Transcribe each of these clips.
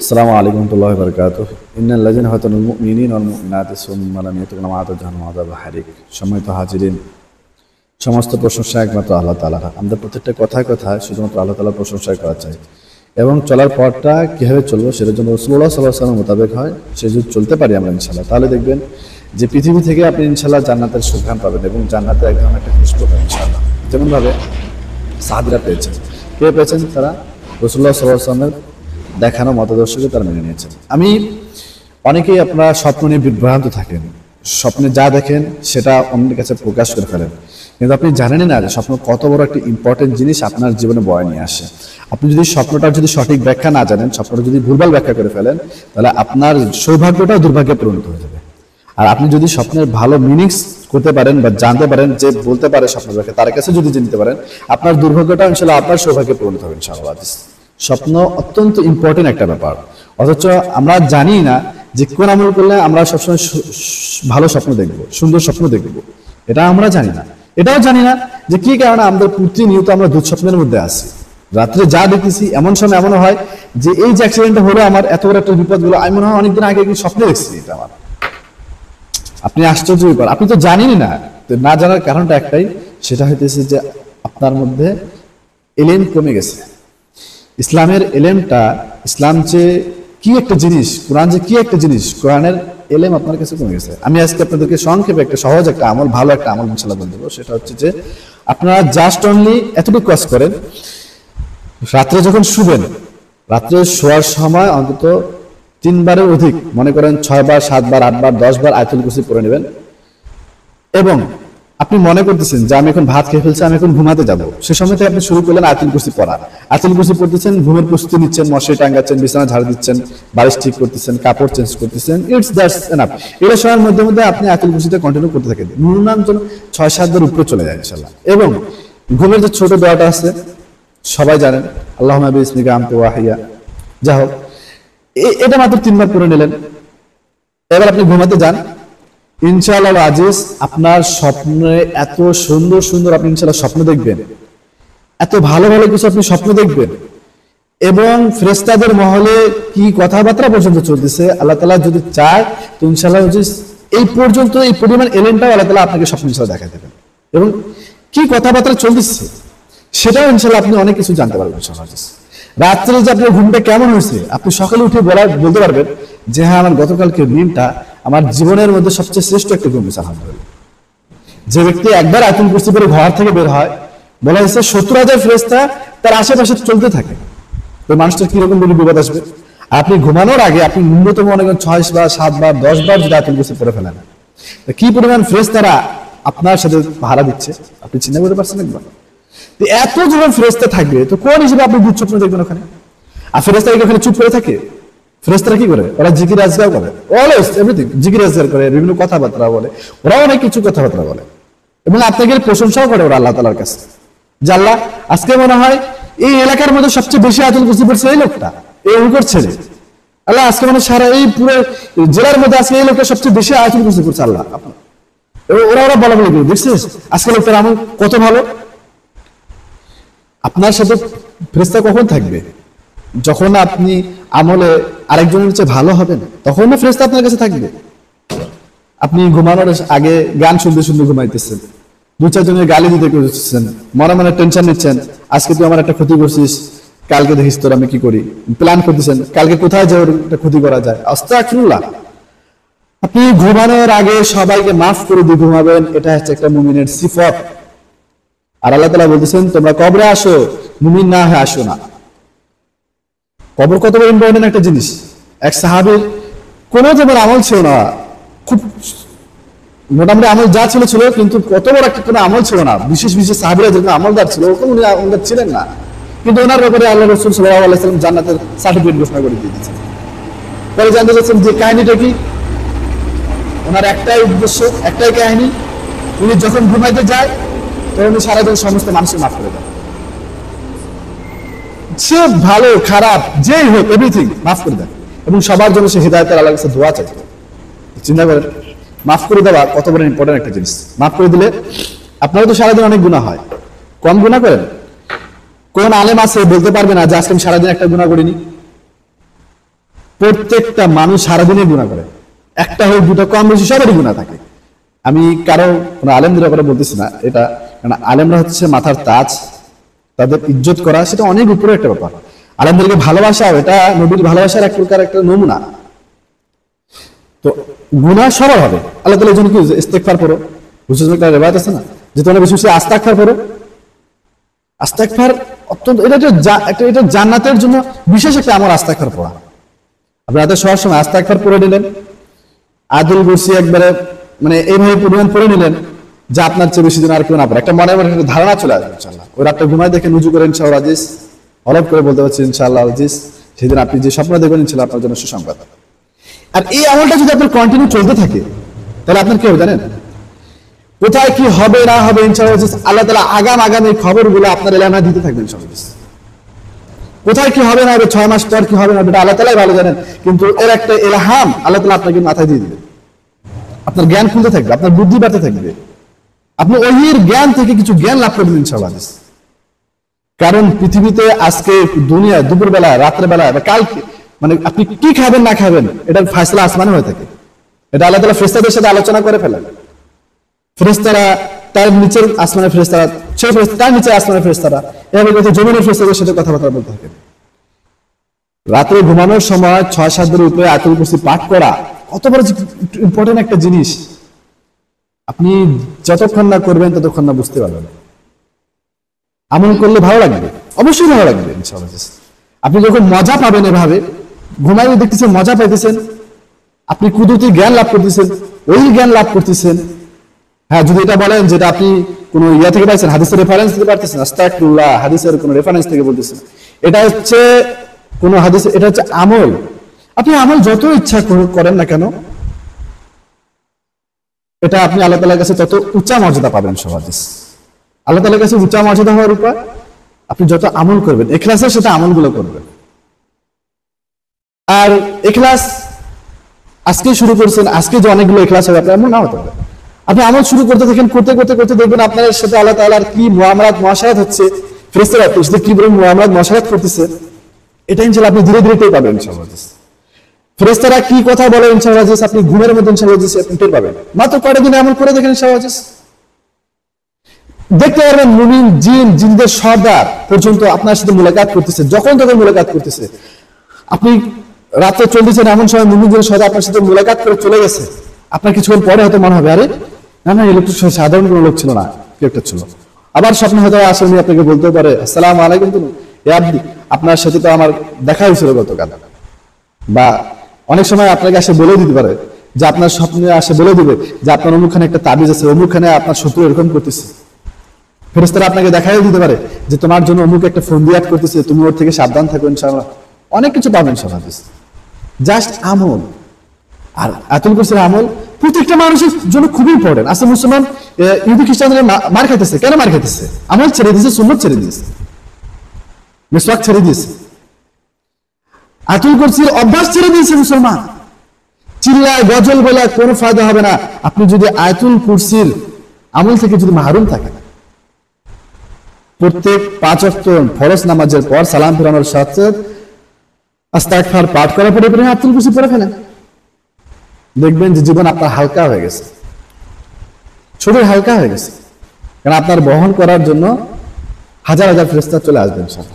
আসসালামু আলাইকুম ওয়া রাহমাতুল্লাহি ওয়া বারাকাতুহু। ইন্নাল লাযিনা ফাতানুল মুমিনিনা ওয়াল মুমিনাতি সুম্মা লাম ইয়াতুবু ফালাহুম জাহান্নামু আযাবুল হারিক। সম্মানিত হাজিরিন, সমস্ত প্রশংসা একমাত্র আল্লাহ তাআলার। আমাদের প্রত্যেকটা কথায় কথায় শুধুমাত্র আল্লাহ তাআলার প্রশংসা করা চাই এবং চলার পথটা কীভাবে চলবো সেটার জন্য রাসূলুল্লাহ সাল্লাল্লাহু আলাইহি ওয়াসাল্লাম মোতাবেক হয়। সে যদি চলতে পারি আমরা ইনশাআল্লাহ, তাহলে দেখবেন যে পৃথিবী থেকে আপনি ইনশাআল্লাহ জান্নাতের সুঘ্রাণ পাবেন এবং জান্নাতে একদম একটা খুশবু পাবেন ইনশাআল্লাহ। যেমনভাবে সাহাবীরা পেয়েছেন, কে পেয়েছেন? তারা রাসূলুল্লাহ সাল্লাল্লাহু আলাইহি ওয়াসাল্লামের দেখানো মতাদর্শকে তারা মেনে নিয়েছেন। অনেকেই আপনারা স্বপ্ন নিয়ে বিভ্রান্ত থাকেন, স্বপ্নে যা দেখেন সেটা অন্যের কাছে প্রকাশ করে ফেলেন, কিন্তু আপনি জানেনই না যে স্বপ্ন কত বড় একটা ইম্পর্টেন্ট জিনিস আপনার জীবনে বয়ে নিয়ে আসে। আপনি যদি স্বপ্নটার সঠিক ব্যাখ্যা না জানেন, স্বপ্নটা যদি ভুলভাল ব্যাখ্যা করে ফেলেন, তাহলে আপনার সৌভাগ্যটাও দুর্ভাগ্যে পরিণত হয়ে যাবে। আর আপনি যদি স্বপ্নের ভালো মিনিংস করতে পারেন বা জানতে পারেন, যে বলতে পারে স্বপ্নের ব্যাখ্যা, তার কাছে যদি জানতে পারেন, আপনার দুর্ভাগ্যটা ইনশাআল্লাহ আপনার সৌভাগ্যে পরিণত হবে ইনশাআল্লাহ। স্বপ্ন অত্যন্ত ইম্পর্টেন্ট একটা ব্যাপার, অথচ আমরা জানি না যে কোন আমল করলে আমরা সবসময় ভালো স্বপ্ন দেখবো, সুন্দর স্বপ্ন দেখবো, এটা আমরা জানি না। এটাও জানি না যে কি কারণে আমাদের প্রতিনিয়ত আমরা দুঃস্বপ্নের মধ্যে আছি। রাত্রে যা দেখতেছি, এমন সময় এমন হয় যে এই যে অ্যাক্সিডেন্টটা হলো, আমার এত বড় একটা বিপদ গুলো, আমি মনে হয় অনেকদিন আগে কি স্বপ্নে দেখছি এটা আমার। আপনি আশ্চর্য ব্যাপার, আপনি তো জানেনই না। তো না জানার কারণটা একটাই, সেটা হইতেছে যে আপনার মধ্যে এলেম কমে গেছে। ইসলামের এলেমটা, ইসলাম যে কি একটা জিনিস, কোরআন যে কি একটা জিনিস, কোরআনের এলেম আপনার কাছে কমে গেছে। আমি আজকে আপনাদেরকে সংক্ষেপে একটা সহজ একটা আমল, ভালো একটা আমল ইনশাআল্লাহ বলে দেবো। সেটা হচ্ছে যে আপনারা জাস্ট অনলি এতটুকু কাজ করেন, রাত্রে যখন শুবেন, রাত্রে শোয়ার সময় অন্তত 3 বারের অধিক, মনে করেন 6 বার, 7 বার, 8 বার, 10 বার আয়াতুল কুরসি পড়ে নেবেন। এবং আপনি মনে করতেছেন যে আমি এখন ভাত খেয়ে ফেলছি, আমি এখন ঘুমাতে যাব, সে সময় থেকে আপনি শুরু করলেন আয়াতুল কুরসি পড়া। আয়াতুল কুরসি পড়তেছেন, ঘুমের প্রস্তুতি নিচ্ছেন, মশারি টাঙ্গাচ্ছেন, বিছানা ঝাড়ু দিচ্ছেন, বালিশ ঠিক করতেছেন, কাপড় চেঞ্জ করতেছেন, ইটস দ্যাটস এনাফ। এটা সময়ের মধ্যে মধ্যে আপনি আয়াতুল কুরসিতে কন্টিনিউ করতে থাকেন, ন্যূনতম যেন 6-7 বার উপরে চলে যায় ইনশাআল্লাহ। এবং ঘুমের যে ছোট দোয়াটা আছে সবাই জানেন, আল্লাহুম্মা বিসমিকা আমতু ওয়া আহইয়া, যা হোক, এটা মাত্র 3 বার পড়ে নিলেন। এবার আপনি ঘুমাতে যান, ইনশাআল্লাহ আজিজ আপনার স্বপ্নে এত সুন্দর সুন্দর আপনি ইনশাআল্লাহ স্বপ্ন দেখবেন, এত ভালো ভালো কিছু আপনি স্বপ্ন দেখবেন। এবং ফেরেশতাদের মহলে কি কথাবার্তা পর্যন্ত চলতেছে, আল্লাহ তাআলা যদি চায় তো ইনশাআল্লাহ এই পর্যন্ত এই পরিমাণ এলেনটাও আল্লাহ তাআলা আপনাকে স্বপ্ন ইনশাআল্লাহ দেখাতে দেবেন। এবং কি কথাবার্তা চলতেছে সেটাও ইনশাআল্লাহ আপনি অনেক কিছু জানতে পারবেন ইনশাআল্লাহ। রাত্রে যে আপনার ঘুমটা কেমন হয়েছে, আপনি সকালে উঠে বলতে পারবেন যে হ্যাঁ, আমার গতকালকে দিনটা আমার জীবনের মধ্যে সবচেয়ে শ্রেষ্ঠ একটা ঘুম হয়েছে আলহামদুলিল্লাহ। যে ব্যক্তি একবার আয়াতুল কুরসি পড়ে ঘর থেকে বের হয়, বলা হয়েছে 70,000 ফেরেশতা তার আশেপাশে চলতে থাকে। তো মানুষটার কিরকম বলে বিপদ আসবে। আপনি ঘুমানোর আগে আপনি ন্যূনতম মনে করেন 6 বার, 7 বার, 10 বার যদি আয়াতুল কুরসি পড়ে ফেলেন, কি পরিমাণ ফেরেশতারা আপনার সাথে ভাড়া দিচ্ছে আপনি চিন্তা করতে পারছেন একবার? এত যখন ফেরেশতা থাকবে, তো কোন হিসেবে আপনি দুঃস্বপ্ন দেখবেন ওখানে? আর ফেরেশতারা কি ওখানে চুপ করে থাকে? ফেরেশতারা কি করে? ওরা জিকির আজগার করে, অলওয়েজ এভরিথিং জিকির আজগার করে, বিভিন্ন কথাবার্তা বলে, ওরা অনেক কিছু কথাবার্তা বলে এবং আপনাকে প্রশংসাও করে ওরা আল্লাহ তাআলার কাছে, যে আল্লাহ আজকে মনে হয় এই এলাকার মধ্যে সবচেয়ে বেশি আয়াতুল কুরসি পড়ছে এই লোকটা, এই অমুকের ছেলে। আল্লাহ আজকে মানে সারা এই পুরো জেলার মধ্যে আজকে এই লোকটা সবচেয়ে বেশি আয়াতুল কুরসি পড়ছে আল্লাহ। ওরা বলা বলে দেখছিস আজকে লোকটার আমল কত ভালো। আপনার সাথে ফেরেশতা কখন থাকবে? যখন আপনি আমলে আরেকজনের চেয়ে ভালো হবেন, তখন না ফেরেশতা আপনার কাছে থাকবে। আপনি ঘুমানোর আগে গান শুনতে শুনতে ঘুমাইতেছেন, 2-4 জনের গালি দিতে করতেছেন, মনে মনে টেনশন নিচ্ছেন, আজকে তুই আমার একটা ক্ষতি করছিস, কালকে দেখিস তোর আমি কি করি, প্ল্যান করতেছেন কালকে কোথায় যাওয়ার একটা ক্ষতি করা যায়। আস্তাগফিরুল্লাহ। আপনি ঘুমানোর আগে সবাইকে মাফ করে দিয়ে ঘুমাবেন, এটা হচ্ছে একটা মুমিনের সিফত। আর আল্লাহ তাআলা বলতেছেন তোমরা কবরে আসো, মুমিন না হয়ে আসো না। কবর কত বড় ইম্পর্টেন্ট একটা জিনিস। এক সাহাবীর কোন যেমন আমল ছিল না, খুব মোটামুটি আমল যা ছিল ছিল, কিন্তু কত বড় একটা কোনো আমল ছিল না। বিশেষ বিশেষ সাহাবীরা যেরকম আমলদার ছিল, ওরকম উনি আমলদার ছিলেন না, কিন্তু ওনার ব্যাপারে আল্লাহ রাসূল সাল্লাল্লাহু আলাইহি ওয়াসাল্লাম জান্নাতের সার্টিফিকেট ঘোষণা করে দিয়ে দিয়েছেন। পরে জানতে চাচ্ছেন যে কাহিনীটা কি? ওনার একটাই উদ্দেশ্য, একটাই কাহিনী, উনি যখন ঘুমাইতে যায় তখন উনি সারাদিন সমস্ত মানুষকে মাফ করে দেন। সে ভালো খারাপ যেই হোক এভরিথিং মাফ করে দেন এবং সবার জন্য সে হিদায়াতের আল্লাহর কাছে দোয়া চায়। চিন্তা করেন, মাফ করে দেওয়া কত বড় ইম্পর্টেন্ট একটা জিনিস। মাফ করে দিলে আপনারও তো সারাদিন অনেক গুনাহ হয়, কম গুনাহ করেন? কোন আলেম আছে বলতে পারবে না যে আজকে আমি সারাদিন একটা গুনাহ করিনি? প্রত্যেকটা মানুষ সারাদিনে গুনাহ করে, একটা হোক দুটো কম বেশি সবারই গুনাহ থাকে। আমি কারো কোনো আলেমদের ব্যাপারে বলতেছি না এটা, কারণ আলেমরা হচ্ছে মাথার তাজ, তাদের ইজ্জত করা সেটা অনেক উপরে একটা ব্যাপার। আলেমদেরকে ভালোবাসা এটা নবীর ভালোবাসার এক প্রকার একটা নমুনা। তো গুনাহ সবার হবে, আল্লাহ তাআলা জন্য কি ইস্তেগফার করো, হুজুরের একটা রিওয়ায়াত আছে না যে তোমরা বেশি বেশি আস্তাগফার করো। আস্তাগফার অত্যন্ত এটা জান্নাতের জন্য বিশেষ একটা আমল আস্তাগফার পড়া। আপনারা রাতে শোয়ার সময় আস্তাগফার পড়ে নিলেন, আয়াতুল কুরসি একবারে মানে এইভাবে পরিমাণ পড়ে নিলেন যে আপনার চেয়ে বেশি দিন আর কেউ না পারে, একটা মনে মনে একটা ধারণা চলে আসবে ইনশাআল্লাহ। ওই রাতটা ঘুমায় দেখে নুজু করে ইনশাআল্লাহ আজিজ অলপ করে বলতে পারছি ইনশাআল্লাহ আজিজ, সেদিন আপনি যে স্বপ্ন দেখবেন ইনশাআল্লাহ আপনার জন্য সুসংবাদ। আর এই আমলটা যদি আপনার কন্টিনিউ চলতে থাকে তাহলে আপনার কি হবে জানেন, কোথায় কি হবে না হবে ইনশাআল্লাহ আল্লাহ তাআলা আগাম এই খবরগুলো আপনার এলাকায় দিতে থাকবেন ইনশাআল্লাহ। কোথায় কি হবে না হবে, 6 মাস পর কি হবে না এটা আল্লাহ তাআলাই ভালো জানেন, কিন্তু এর একটা ইলহাম আল্লাহ তাআলা আপনাকে মাথায় দিয়ে দিবেন। আপনার জ্ঞান খুলতে থাকবে, আপনার বুদ্ধি বাড়তে থাকবে, আপনি ওহির জ্ঞান থেকে কিছু জ্ঞান লাভ করবেন ইনশাআল্লাহ। কারণ পৃথিবীতে আজকে দুনিয়া দুপুরবেলা রাত্রেবেলা বা কালকে মানে আপনি কি খাবেন না খাবেন এটার ফয়সালা আসমানে হয়ে থাকে। এটা আল্লাহ তাআলা ফেরেশতাদের সাথে আলোচনা করে ফেলেন। ফেরেশতারা তার নিচের আসমানের ফেরেশতারা, সেই ফেরেশতা তার নিচের আসমানের ফেরেশতারা, এভাবে কথা জমিনের ফেরেশতাদের সাথে কথাবার্তা বলতে থাকে। রাতে ঘুমানোর সময় 6-7 বার উপরে আয়াতুল কুরসি পাঠ করা কত বড় ইম্পর্টেন্ট একটা জিনিস, আপনি যতক্ষণ না করবেন ততক্ষণ না বুঝতে পারবেন। আমল করলে ভালো লাগবে, অবশ্যই ভালো লাগবে ইনশাআল্লাহ। আপনি যখন মজা পাবেন এভাবে ঘুমাইয়ে দেখতেছেন, মজা পাইতেছেন, আপনি কুদরতি জ্ঞান লাভ করতেছেন, ওই জ্ঞান লাভ করতেছেন। হ্যাঁ, যদি এটা বলেন যেটা আপনি কোন ইয়া থেকে পাইছেন, হাদিসের রেফারেন্স দিতে পারতেছেন, আস্তাগফিরুল্লাহ হাদিসের কোন রেফারেন্স থেকে বলতেছেন, এটা হচ্ছে কোন হাদিস, এটা হচ্ছে আমল। আপনি আমল যত ইচ্ছা করেন না কেন এটা আপনি আল্লাহ তাআলার কাছে তত উচ্চ মর্যাদা পাবেন সহজে। আল্লাহ তাআলার কাছে উচ্চ মর্যাদা হওয়ার উপায় আপনি যত আমল করবেন, ইখলাসের সাথে আমলগুলো করবেন। আর ইখলাস আজকে শুরু করেছেন, আজকে যে অনেকগুলো ইখলাস হবে আপনার এমন না হতে পারে। আপনি আমল শুরু করতে থাকেন, করতে করতে করতে দেখবেন আপনার সাথে আল্লাহ তাআলার কি মুআমালাত মুআশারাত হচ্ছে, ফেরেশতারা আপনার সাথে কি বলে মুআমালাত মুআশারাত করতেছে, এটা ইনশাআল্লাহ আপনি ধীরে ধীরে টের পাবেন ইনশাআল্লাহ। ফেরেশতারা কি কথা বলে ইনশাআল্লাহ আপনি ঘুমের মধ্যে ইনশাআল্লাহ আপনি টের পাবেন। মাত্র কয়টা দিন আমল করে দেখেন ইনশাআল্লাহ, দেখতে পারবেন মুমিন জিন জিনদের সর্দার পর্যন্ত আপনার সাথে মুলাকাত করতেছে, যখন তখন মুলাকাত করতেছে। আপনি রাতে চলতেছেন এমন সময় মুমিন জিনের সর্দার আপনার সাথে মুলাকাত করে চলে গেছে, আপনার কিছুক্ষণ পরে হয়তো মনে হবে আরে না না এই লোকটা সাধারণ কোনো লোক ছিল না, কেউ একটা ছিল। আবার স্বপ্ন হয়তো আসলে আপনাকে বলতে পারে আসসালামু আলাইকুম, আপনার সাথে তো আমার দেখা হয়েছিল গতকাল। বা অনেক সময় আপনাকে আসে বলে দিতে পারে যে আপনার স্বপ্নে আসে বলে দিবে যে আপনার অমুকখানে একটা তাবিজ আছে, অমুকখানে আপনার শত্রু এরকম করতেছে। ফেরেশতারা আপনাকে দেখাই দিতে পারে যে তোমার জন্য অমুক একটা ফোন দিয়ে করতেছে, তুমি ওর থেকে সাবধান থাকো ইনশাআল্লাহ। অনেক কিছু পাবেন সমাজ, জাস্ট আমল। আর আয়াতুল কুরসির আমল প্রত্যেকটা মানুষের জন্য খুবই ইম্পর্টেন্ট। আসলে মুসলমান ইহুদি খ্রিস্টানদের মার খাইতেছে, কেন মার খাইতেছে? আমল ছেড়ে দিয়েছে, সুন্নাত ছেড়ে দিয়েছে, মিসওয়াক ছেড়ে দিয়েছে, আয়াতুল কুরসির অভ্যাস ছেড়ে দিয়েছে মুসলমান। চিল্লায় গজল বলা কোনো ফায়দা হবে না আপনি যদি আয়াতুল কুরসির আমল থেকে যদি মাহরুম থাকেন। প্রত্যেক 5 ওয়াক্ত ফরজ নামাজের পর সালাম ফিরানোর সাথে আস্তাগফার পাঠ করার পরে আয়াতুল কুরসি পড়ে ফেলেন, দেখবেন যে জীবন আপনার হালকা হয়ে গেছে, শরীর হালকা হয়ে গেছে। কারণ আপনার বহন করার জন্য হাজার হাজার ফেরেশতা চলে আসবেন সাথে,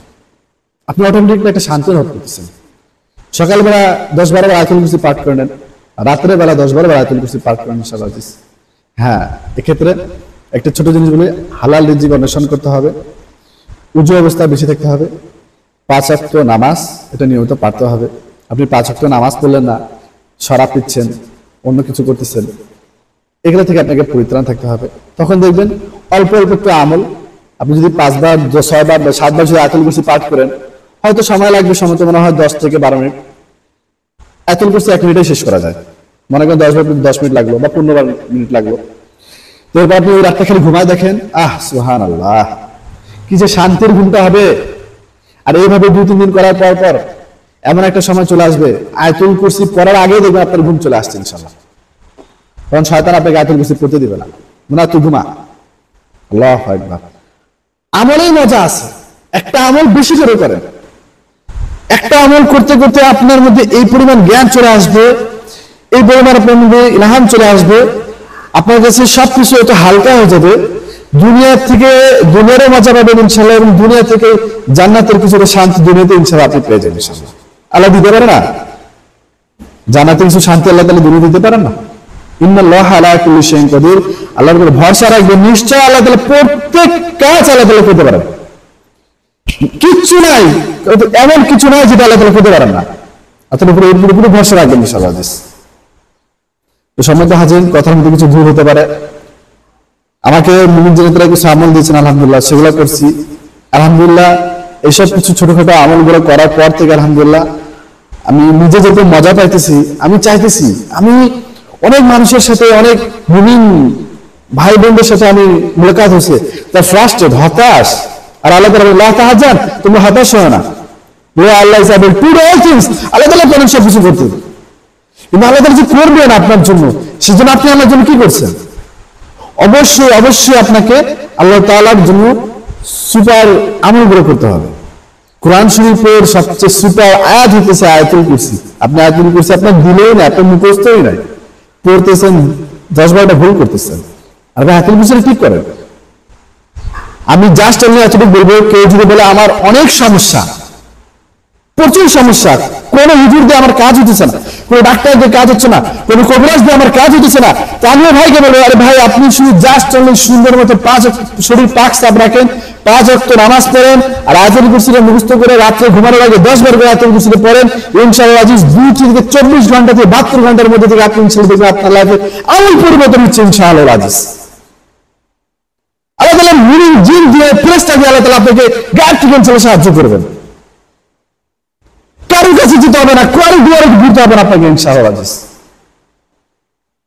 আপনি অটোমেটিকলি একটা শান্তি অনুভব করতেছেন। সকালবেলা 10-12 বার আয়াতুল কুরসি পাঠ করে নেন, রাতের বেলা 10-12 বার আয়াতুল কুরসি পাঠ করেন ইনশাআল্লাহ। হ্যাঁ, এক্ষেত্রে একটা ছোট জিনিস বলে হালাল রিজিক অন্বেষণ করতে হবে, উজু অবস্থায় বেশি থাকতে হবে, 5 ওয়াক্ত নামাজ এটা নিয়মিত পড়তে হবে। আপনি 5 ওয়াক্ত নামাজ পড়লেন না, শরাব পিচ্ছেন, অন্য কিছু করতেছেন, এগুলো থেকে আপনাকে পরিত্রাণ থাকতে হবে। তখন দেখবেন অল্প অল্প একটু আমল, আপনি যদি 5 বার 6 বার বা 7 বার যদি আয়াতুল কুরসি পাঠ করেন, হয়তো সময় লাগবে, সময় তো মনে হয় 10 থেকে 12 মিনিট। আয়াতুল কুরসি 1 মিনিটে শেষ করা যায়, মনে করেন 10 মিনিট লাগলো বা 15 মিনিট লাগলো। তো এরপর আপনি ওই রাতটা খালি ঘুমায় দেখেন, সুবহানাল্লাহ, কি যে শান্তির ঘুমটা হবে। আর এইভাবে 2-3 দিন করার পর পর এমন একটা সময় চলে আসবে আয়াতুল কুরসি পড়ার আগেই দেখবেন আপনার ঘুম চলে আসছে ইনশাআল্লাহ। কারণ শয়তান আপনাকে আয়াতুল কুরসি পড়তে দিবে না, মনে হয় তুই ঘুমা। আল্লাহু আকবার। আমলেই মজা আছে, একটা আমল বেশি করে করেন। একটা আমল করতে করতে আপনার মধ্যে এই পরিমাণ জ্ঞান চলে আসবে, এই পরিমাণ আপনার মধ্যে ইলহাম চলে আসবে, আপনার কাছে সবকিছু এত হালকা হয়ে যাবে, দুনিয়ার থেকে দুনিয়ারও মজা পাবেন ইনশাআল্লাহ, এবং দুনিয়া থেকে জান্নাতের কিছুটা শান্তি দুনিয়াতে ইনশাআল্লাহ আপনি পেয়ে যাবেন ইনশাআল্লাহ। আল্লাহ দিতে পারে না? জান্নাতে কিছু শান্তি আল্লাহ তাআলা দুনিয়া দিতে পারেন না? ইন্নাল্লাহা আলা কুল্লি শাইইন কাদির। আল্লাহর উপর ভরসা রাখবেন, নিশ্চয় আল্লাহ তাআলা প্রত্যেক কাজ আল্লাহ তাআলা করতে পারেন। কিচ্ছু নাই, এমন কিছু নাই যেটা আল্লাহ তাআলা করতে পারেন না। আপনার উপরে পুরোপুরি ভরসা রাখবেন ইনশাআল্লাহ। তো সম্মানিত হাজিরিন, কথার মধ্যে কিছু ভুল হতে পারে। আমাকে মুমিন জান্নাতীরা কিছু আমল দিয়েছেন, আলহামদুলিল্লাহ সেগুলো করছি। আলহামদুলিল্লাহ এইসব কিছু ছোটখাটো আমলগুলো করার পর থেকে আলহামদুলিল্লাহ আমি নিজে যত মজা পাইতেছি, আমি চাইতেছি আমি অনেক মানুষের সাথে, অনেক মুমিন ভাই বোনদের সাথে আমি মুলাকাত হয়েছে, তার ফ্রাস্ট্রেট, হতাশ, আর আল্লাহ তাআলা লা তাহাজ্জান, তোমরা হতাশ হও না, Allah is able to do all things. আল্লাহ তাআলা পারেন সব কিছু করতে, কিন্তু আল্লাহ তাআলা যে করবেন আপনার জন্য, সেজন্য আপনি আল্লাহর জন্য কি করছেন? অবশ্যই অবশ্যই আপনাকে আল্লাহ তাআলার জন্য সুপার আমলগুলো করতে হবে। কোরআন শরীফের সবচেয়ে সুপার আয়াত হতেছে আয়াতুল কুরসি। আপনি আয়াতুল কুরসি আপনার দিলেই না, আপনার মুখস্থই নাই, পড়তেছেন 10-12টা ভুল করতেছেন, আর আয়াতুল কুরসি ঠিক করেন। আমি জাস্ট আমি এতটুকু বলবো, কেউ যদি বলে আমার অনেক সমস্যা, প্রচুর সমস্যা, কোন হুজুর দিয়ে আমার কাজ হতেছে না, কোন ডাক্তার দিয়ে কাজ হচ্ছে না, কোন কবিরাজ দিয়ে আমার কাজ হতেছে না, তা আমিও ভাইকে বলবো, আরে ভাই আপনি শুধু জাস্ট অনলি সুন্দর মতো 5 শরীর পাক সাফ রাখেন, 5 ওয়াক্ত নামাজ পড়েন, আর আয়াতুল কুরসিটা মুখস্থ করে রাত্রে ঘুমানোর আগে 10 বার করে আয়াতুল কুরসি পড়েন, ইনশাআল্লাহ আজিজ 2 থেকে 24 ঘন্টা থেকে 72 ঘন্টার মধ্যে থেকে আপনি ইনশাআল্লাহ দেখবেন আপনার লাইফে আমল পরিবর্তন হচ্ছে ইনশাআল্লাহ আজিজ। আল্লাহ তাআলা মুমিন জিন দিয়ে ফেরেশতা দিয়ে আল্লাহ তাআলা আপনাকে গাইড থেকে ইনশাআল্লাহ সাহায্য করবেন। কারোর কাছে যেতে হবে না, কারোর দুয়ারে ঘুরতে হবে না আপনাকে ইনশাআল্লাহ আজিজ।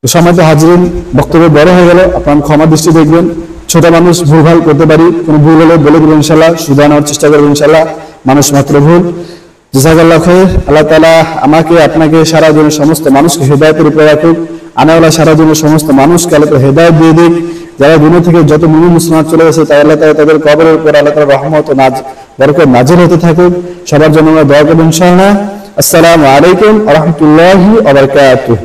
তো সম্মানিত হাজিরিন, বক্তব্য বড় হয়ে গেল, আপনারা ক্ষমা দৃষ্টি দেখবেন। ছোট মানুষ ভুলভাল করতে পারি, কোনো ভুল হলে বলে দেবেন ইনশাআল্লাহ, শুধরানোর চেষ্টা করবেন ইনশাআল্লাহ, মানুষ মাত্র ভুল। জাযাকাল্লাহু খাইর। আল্লাহ তাআলা আমাকে আপনাকে সারা জীবন সমস্ত মানুষকে হেদায়েতের উপরে রাখুক, আনাওয়ালা সারা জীবন সমস্ত মানুষকে আল্লাহ তাআলা হেদায়েত দিয়ে দিক। যারা দুনিয়া থেকে যত মুমিন মুসলমান চলে গেছে, তাই আল্লাহ তাআলা তাদের কবরের উপর আল্লাহ তাআলা রহমত ও বরকত নাযিল হতে থাকুক। সবার জন্য আমরা দোয়া করব ইনশাআল্লাহ। আসসালামু আলাইকুম ওয়া রাহমাতুল্লাহি ওয়া বারাকাতুহু।